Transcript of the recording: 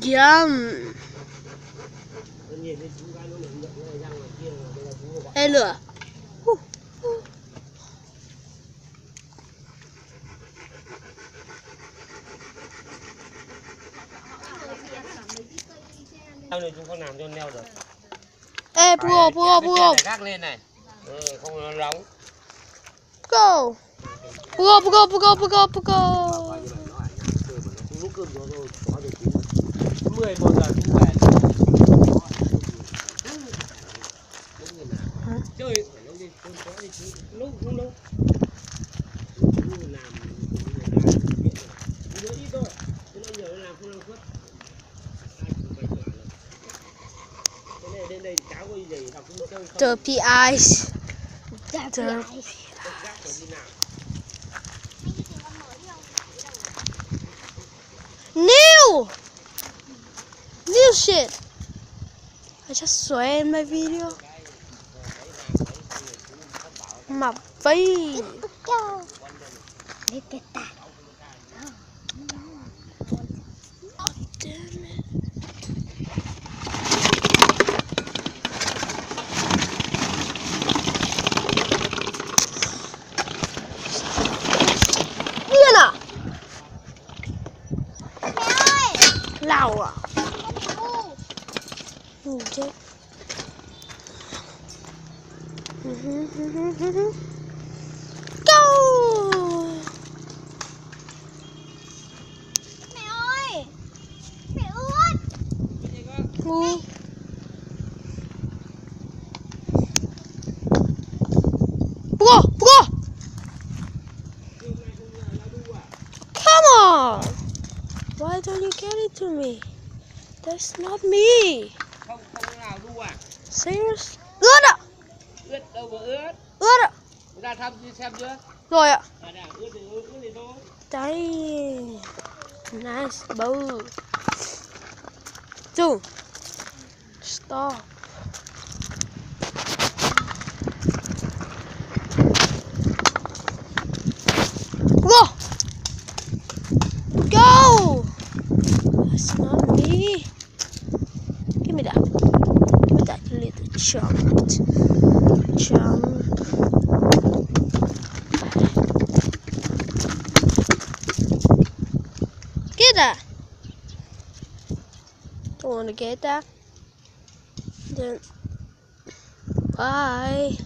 Yum. Ê lửa. Sao này chúng không làm cho neo được. Ê Pugo. Gác lên này. Không nó nóng. Pugo. Lúc cơm rồi có được 11 giờ cũng về. Chơi lâu không lâu. Làm ít thôi. Chứ nó nhiều làm không năng suất. Đến đây cháu có gì đọc cũng chơi không. Derpy eyes. New shit. I just saw it in my video. My baby. Damn it. Diana. Lao à. Chết. Go. Mẹ ơi, mẹ ướt. Ngu. Pugo. Come on. Why don't you get it to me? That's not me. Không nào đu à? Serious? Ướt ạ. Ướt đâu có ướt. Ướt ạ. Ra thăm xem chưa? Rồi ạ. Ướt thì thôi. Dang. Nice bow. Dude. Stop. Go. That's not me. Give me that. Give me that little chump. Get that. Don't want to get that. Then bye.